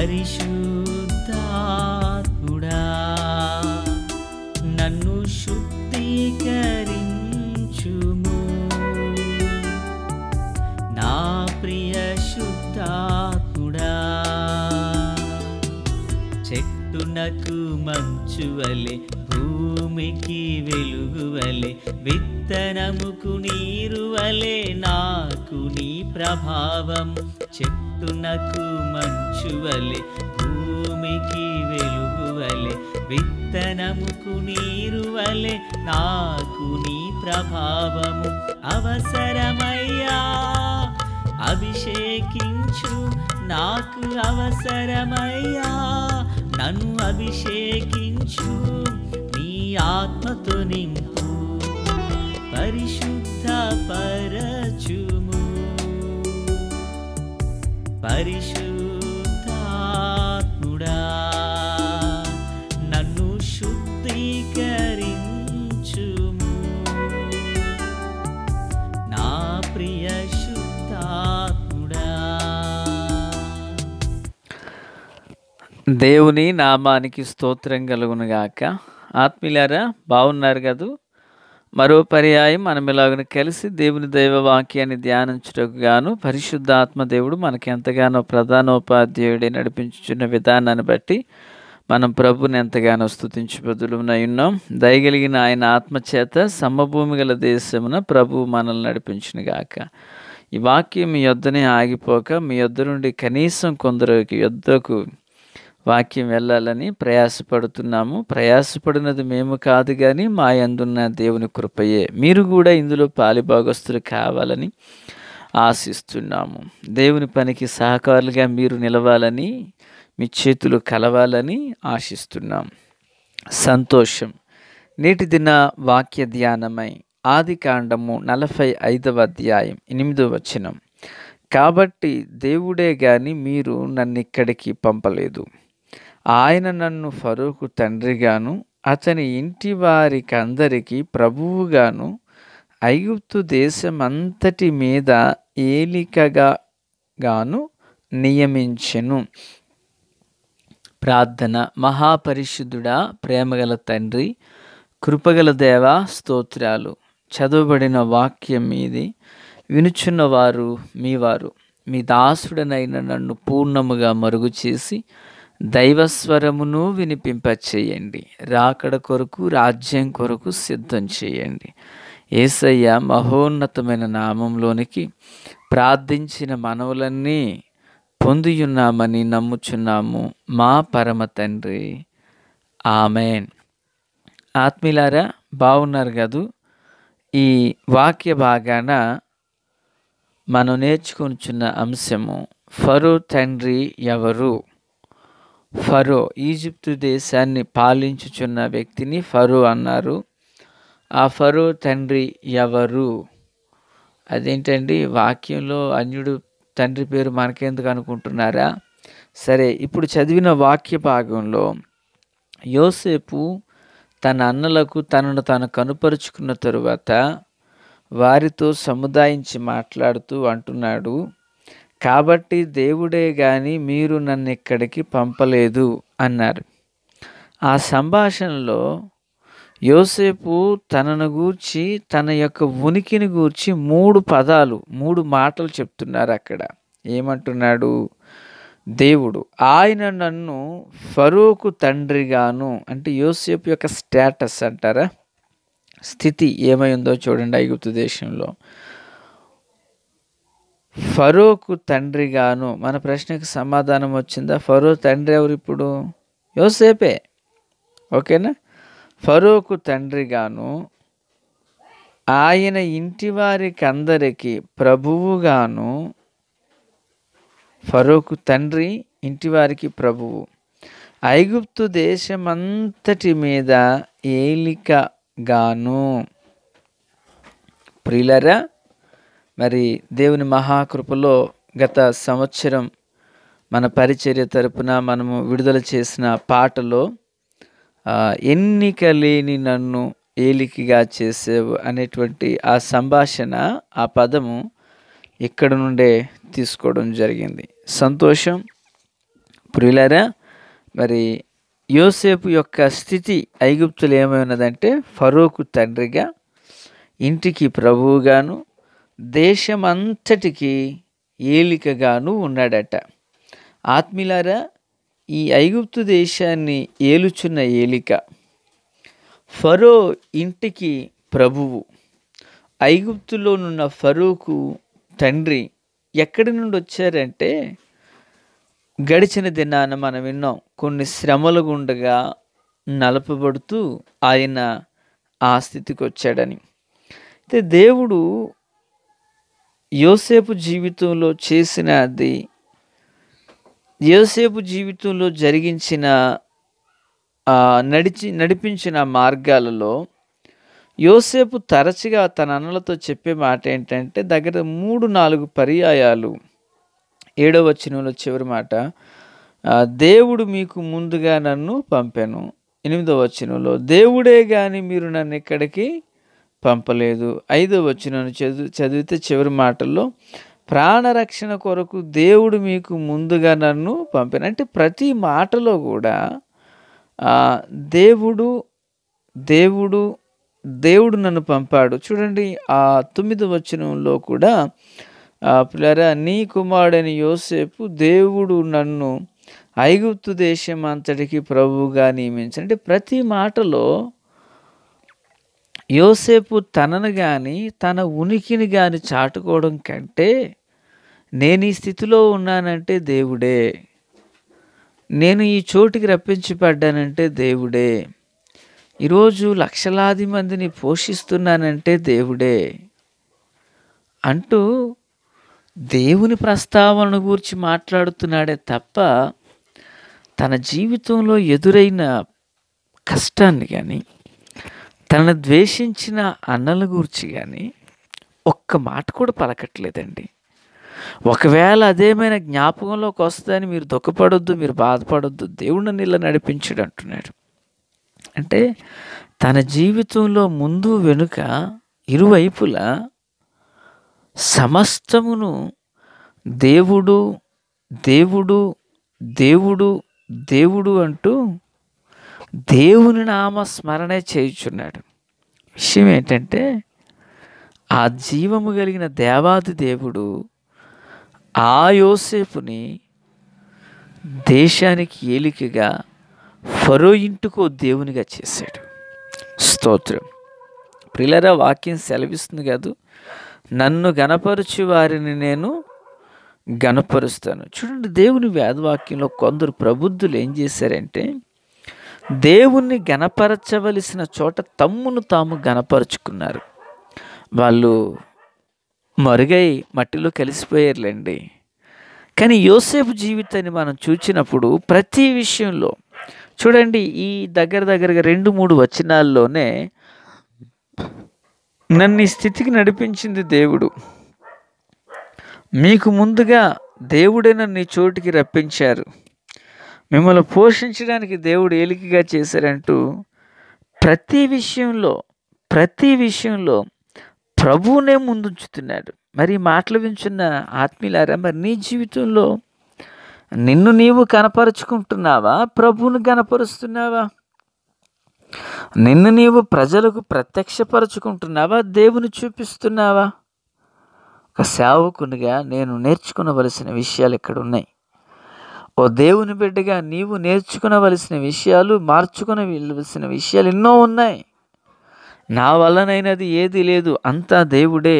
పరిశుద్ధాత్ముడా నన్ను శుద్ధీకరించుము. నా ప్రియ శుద్ధాత్ముడా చెట్టునకు మంచువలె భూమికి వెలుగువలె విత్తనముకు నీరువలె నాకు నీ ప్రభావం. చెట్టునకు మంచువలె భూమికి వెలుగువలె విత్తనముకు నీరువలె నాకు నీ ప్రభావము అవసరమయ్యా. అభిషేకించు నాకు అవసరమయ్యా. నన్ను అభిషేకించు నీ ఆత్మతో నింపు. పరిశుద్ధ పరచుము. పరిశుద్ధాత్ముడా నన్ను శుద్ధీకరించుము. నా ప్రియ శుద్ధాత్ముడా. దేవుని నామానికి స్తోత్రం కలుగునుగాక. ఆత్మీయులారా, బాగున్నారు కదూ? మరో పర్యాయం మనం ఇలాగను కలిసి దేవుని దైవ వాక్యాన్ని ధ్యానించుటకు గాను పరిశుద్ధాత్మ దేవుడు మనకి ఎంతగానో ప్రధానోపాధ్యాయుడి నడిపించుచున్న విధానాన్ని బట్టి మనం ప్రభుని ఎంతగానో స్తుతించబద్దులమై ఉన్నాం. దయగలిగిన ఆయన ఆత్మచేత సమభూమి గల దేశమున ప్రభు మనల్ని నడిపించునుగాక. ఈ వాక్యం మీ యొద్దనే ఆగిపోక మీ యొద్ద నుండి కనీసం కొందరికి యొద్దకు వాక్యం వెళ్ళాలని ప్రయాసపడుతున్నాము. ప్రయాసపడినది మేము కాదు కానీ మా యందున్న దేవుని కృపయే. మీరు కూడా ఇందులో పాలిభాగస్తులు కావాలని ఆశిస్తున్నాము. దేవుని పనికి సహకారులుగా మీరు నిలవాలని, మీ చేతులు కలవాలని ఆశిస్తున్నాం. సంతోషం. నేటి దిన వాక్య ధ్యానమై ఆదికాండము 45వ అధ్యాయం 8వ వచనం. కాబట్టి దేవుడే గాని మీరు నన్ను ఇక్కడికి పంపలేదు. ఆయన నన్ను ఫరోకు తండ్రిగాను అతని ఇంటి వారికి అందరికీ ప్రభువుగాను ఐగుప్తు దేశమంతటి మీద ఏలికగాను నియమించెను. ప్రార్థన. మహాపరిశుద్ధుడా, ప్రేమగల తండ్రి, కృపగల దేవా, స్తోత్రాలు. చదవబడిన వాక్యం మీది, వినుచున్నవారు మీవారు. మీ దాసుడనైన నన్ను పూర్ణముగా మరుగు చేసి దైవస్వరమును వినిపింపచేయండి. రాకడ కొరకు, రాజ్యం కొరకు సిద్ధం చేయండి. యేసయ్య మహోన్నతమైన నామంలోనికి ప్రార్థించిన మనవులన్నీ పొందియున్నామని నమ్ముచున్నాము మా పరమ తండ్రి. ఆమెన్. ఆత్మీయులారా, బాగున్నారు కదూ? ఈ వాక్య భాగాన మనం నేర్చుకొనుచున్న అంశము ఫరో తండ్రి ఎవరు? ఫరో, ఈజిప్టు దేశాన్ని పాలించుచున్న వ్యక్తిని ఫరో అన్నారు. ఆ ఫరో తండ్రి ఎవరు? అదేంటండి, వాక్యంలో అన్యుడు తండ్రి పేరు మనకెందుకు అనుకుంటున్నారా? సరే, ఇప్పుడు చదివిన వాక్య భాగంలో యోసేపు తన అన్నలకు తనను తాను కనుపరుచుకున్న తరువాత వారితో సముదాయించి మాట్లాడుతూ అంటున్నాడు, కాబట్టి దేవుడే గాని మీరు నన్ను ఇక్కడికి పంపలేదు అన్నారు. ఆ సంభాషణలో యోసేపు తనను గూర్చి, తన యొక్క ఉనికిని గూర్చి 3 మాటలు చెప్తున్నారు. అక్కడ ఏమంటున్నాడు? దేవుడు, ఆయన నన్ను ఫరోకు తండ్రిగాను, అంటే యోసేపు యొక్క స్టేటస్ అంటారా, స్థితి ఏమై ఉందో చూడండి. ఐగుప్తు దేశంలో ఫరోకు తండ్రిగాను. మన ప్రశ్నకు సమాధానం వచ్చిందా? ఫరో తండ్రి ఎవరు ఇప్పుడు? యోసేపే. ఓకేనా? ఫరోకు తండ్రిగాను ఆయన ఇంటి వారికి అందరికీ ప్రభువుగాను. ఫరోకు తండ్రి, ఇంటివారికి ప్రభువు, ఐగుప్తు దేశమంతటి మీద ఏలికగాను. ప్రియులారా, మరి దేవుని మహాకృపలో గత సంవత్సరం మన పరిచర్య తరపున మనము విడుదల చేసిన పాటలో ఎన్నిక లేని నన్ను ఏలికగా చేసేవు అనేటువంటి ఆ సంభాషణ, ఆ పదము ఇక్కడ నుండే తీసుకోవడం జరిగింది. సంతోషం. ప్రియులారా, మరి యోసేపు యొక్క స్థితి ఐగుప్తులో ఏమైనదంటే ఫరోకు తండ్రిగా, ఇంటికి ప్రభువుగాను, దేశమంతటికి ఏలికగాను ఉన్నాడట. ఆత్మీయులారా, ఈ ఐగుప్తు దేశాన్ని ఏలుచున్న ఏలిక, ఫరో ఇంటికి ప్రభువు, ఐగుప్తులోనున్న ఫరోకు తండ్రి ఎక్కడి నుండి వచ్చారంటే, గడిచిన దినాన మనం విన్నాం, కొన్ని శ్రమల గుండగా నలపబడుతూ ఆయన ఆ స్థితికి వచ్చాడని. అయితే దేవుడు యోసేపు జీవితంలో చేసినది, యోసేపు జీవితంలో జరిగించిన నడిపించిన మార్గాలలో యోసేపు తరచుగా తన అన్నలతో చెప్పే మాట ఏంటంటే, దగ్గర 3-4 పర్యాయాలు 7వ వచనంలో చివరి మాట, దేవుడు మీకు ముందుగా నన్ను పంపెను. 8వ వచనంలో, దేవుడే కానీ మీరు నన్ను ఇక్కడికి పంపలేదు. 5వ వచనం చదివితే చివరి మాటల్లో, ప్రాణరక్షణ కొరకు దేవుడు మీకు ముందుగా నన్ను పంపాను. అంటే ప్రతి మాటలో కూడా దేవుడు దేవుడు దేవుడు నన్ను పంపాడు. చూడండి, ఆ 9వ వచనంలో కూడా, పిల్లరా, నీ కుమారుడైన యోసేపు దేవుడు నన్ను ఐగుప్తు దేశం అంతటికి ప్రభువుగా నియమించాడు. అంటే ప్రతి మాటలో యోసేపు తనను కానీ తన ఉనికిని కానీ చాటుకోవడం కంటే, నేను ఈ స్థితిలో ఉన్నానంటే దేవుడే, నేను ఈ చోటికి రప్పించబడ్డానంటే దేవుడే, ఈరోజు లక్షలాది మందిని పోషిస్తున్నానంటే దేవుడే అంటూ దేవుని ప్రస్తావనను గురించి మాట్లాడుతున్నాడే తప్ప, తన జీవితంలో ఎదురైన కష్టాన్ని కానీ, తనను ద్వేషించిన అన్నల గురించి కానీ ఒక్క మాట కూడా పలకట్లేదండి. ఒకవేళ అదేమైనా జ్ఞాపకంలోకి వస్తుందని మీరు దుఃఖపడొద్దు, మీరు బాధపడొద్దు, దేవుడు నన్ను ఇలా నడిపించాడు అంటున్నాడు. అంటే తన జీవితంలో ముందు వెనుక ఇరువైపులా సమస్తమును దేవుడు దేవుడు దేవుడు దేవుడు అంటూ దేవుని నామ స్మరణే చేయుచున్నాడు. విషయం ఏంటంటే, ఆ జీవము కలిగిన దేవాది దేవుడు ఆ యోసేపుని దేశానికి ఏలికగా, ఫరో ఇంటికో దేవునిగా చేశాడు. స్తోత్రం. ప్రియులారా, వాక్యం సెలవిస్తుంది కాదు, నన్ను గణపరచు వారిని నేను గణపరుస్తాను. చూడండి, దేవుని వేదవాక్యంలో కొందరు ప్రబుద్ధులు ఏం చేశారంటే, దేవుణ్ణి గణపరచవలసిన చోట తమ్మును తాము గణపరుచుకున్నారు. వాళ్ళు మరుగై మట్టిలో కలిసిపోయారులేండి. కానీ యోసేపు జీవితాన్ని మనం చూసినప్పుడు ప్రతి విషయంలో చూడండి, ఈ దగ్గరగా 2-3 వచనాల్లోనే నన్ను ఈ స్థితికి నడిపించింది దేవుడు, మీకు ముందుగా దేవుడే నన్ను ఈ చోటికి రప్పించారు, మిమ్మల్ని పోషించడానికి దేవుడు ఏలికగా చేశారంటూ ప్రతి విషయంలో ప్రభువునే ముందుంచుతున్నాడు. మరి మాటలు వింటున్న ఆత్మీయులారా, మరి నీ జీవితంలో నిన్ను నీవు కనపరుచుకుంటున్నావా, ప్రభువును కనపరుస్తున్నావా? నిన్ను నీవు ప్రజలకు ప్రత్యక్షపరచుకుంటున్నావా, దేవుని చూపిస్తున్నావా? ఒక సేవకునిగా నేను నేర్చుకునవలసిన విషయాలు ఇక్కడ ఉన్నాయి. ఓ దేవుని బిడ్డగా నీవు నేర్చుకునవలసిన విషయాలు, మార్చుకునవలసిన విషయాలు ఎన్నో ఉన్నాయి. నా వల్లనైనది ఏది లేదు, అంతా దేవుడే,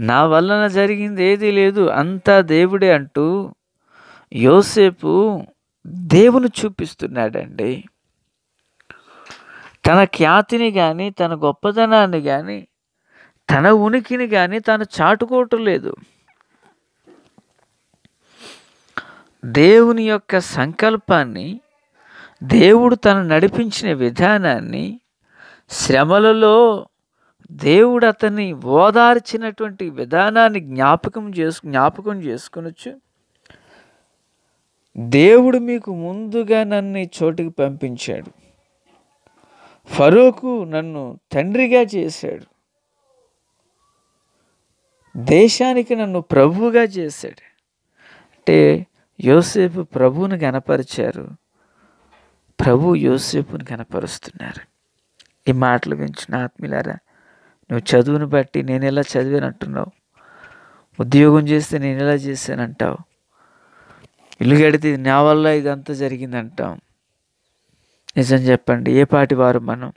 నా వలన జరిగింది ఏది లేదు, అంతా దేవుడే అంటూ యోసేపు దేవుని చూపిస్తున్నాడండి. తన ఖ్యాతిని కానీ, తన గొప్పతనాన్ని కానీ, తన ఉనికిని కానీ తాను చాటుకోవటం లేదు. దేవుని యొక్క సంకల్పాన్ని, దేవుడు తను నడిపించిన విధానాన్ని, శ్రమలలో దేవుడు అతన్ని ఓదార్చినటువంటి విధానాన్ని జ్ఞాపకం చేసుకొనొచ్చు. దేవుడు మీకు ముందుగా నన్ను ఈ చోటికి పంపించాడు, ఫరోకు నన్ను తండ్రిగా చేశాడు, దేశానికి నన్ను ప్రభువుగా చేశాడు. అంటే యోసేపు ప్రభువుని గనపరిచారు, ప్రభు యోసేపుని కనపరుస్తున్నారు. ఈ మాటలు వించిన ఆత్మీయులారా, నువ్వు చదువుని బట్టి నేను ఎలా చదివానంటున్నావు, ఉద్యోగం చేస్తే నేను ఎలా చేశానంటావు, ఇల్లు కడితే నా వల్ల ఇదంతా జరిగిందంటాం. నిజం చెప్పండి, ఏ పాటి వారు మనం?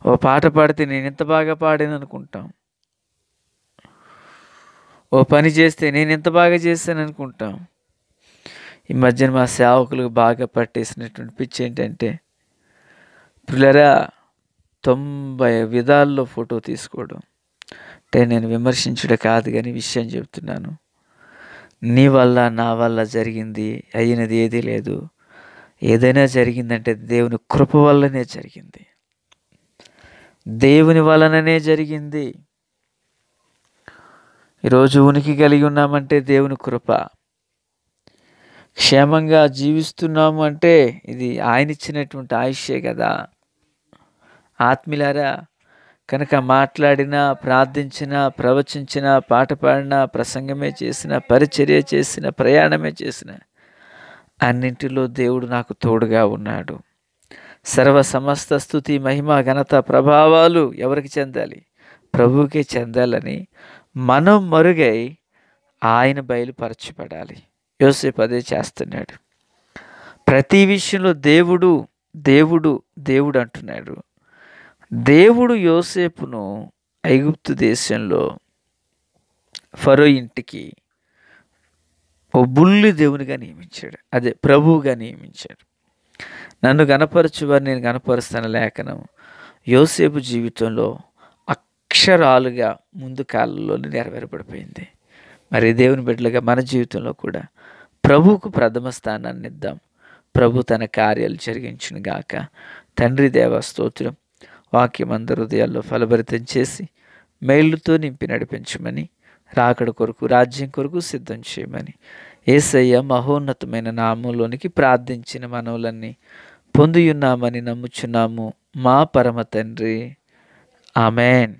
ఓ పాట పాడితే నేను ఎంత బాగా పాడాను అనుకుంటాం, ఓ పని చేస్తే నేను ఎంత బాగా చేశాను అనుకుంటాం. ఈ మధ్యన మా సేవకులకు బాగా పట్టేసినటువంటి పిచ్చి ఏంటంటే, పిల్లరా 90 విధాల్లో ఫోటో తీసుకోవడం. అంటే నేను విమర్శించడం కాదు కానీ విషయం చెప్తున్నాను. నీ వల్ల నా వల్ల జరిగింది అయినది ఏదీ లేదు. ఏదైనా జరిగిందంటే దేవుని కృప వల్లనే జరిగింది, దేవుని వలననే జరిగింది. ఈరోజు ఉనికి కలిగి ఉన్నామంటే దేవుని కృప. క్షేమంగా జీవిస్తున్నాము అంటే ఇది ఆయన ఇచ్చినటువంటి ఆయుష్యే కదా. ఆత్మీయులారా, కనుక మాట్లాడినా, ప్రార్థించినా, ప్రవచించినా, పాట పాడినా, ప్రసంగమే చేసిన, పరిచర్య చేసిన, ప్రయాణమే చేసిన, అన్నింటిలో దేవుడు నాకు తోడుగా ఉన్నాడు. సర్వ సమస్త స్తుతి, మహిమ, ఘనత, ప్రభావాలు ఎవరికి చెందాలి? ప్రభువుకే చెందాలని మనం మరుగై ఆయన బయలుపరచబడాలి. యోసేపు అదే చేస్తున్నాడు. ప్రతి విషయంలో దేవుడు దేవుడు దేవుడు అంటున్నాడు. దేవుడు యోసేపును ఐగుప్తు దేశంలో ఫరో ఇంటికి ఓ బుల్లి దేవునిగా నియమించాడు, అదే ప్రభువుగా నియమించాడు. నన్ను గనపరచువారు నేను గనపరుస్తాను లేఖనం యోసేపు జీవితంలో అక్షరాలుగా ముందు కాలంలోనే నెరవేరబడిపోయింది. మరి దేవుని బిడ్డలుగా మన జీవితంలో కూడా ప్రభువుకు ప్రథమ స్థానాన్ని ఇద్దాం. ప్రభు తన కార్యాలు జరిగించును గాక. తండ్రి దేవ స్తోత్రం. వాక్యం అందరి హృదయాల్లో ఫలభరితం చేసి మేళ్లతో నింపి నడిపించమని, రాకడ కొరకు రాజ్యం కొరకు సిద్ధం చేయమని యేసయ్య మహోన్నతమైన నామంలోనికి ప్రార్థించిన మనవులన్నీ పొందియున్నామని నమ్ముచున్నాము మా పరమ తండ్రి. ఆమెన్.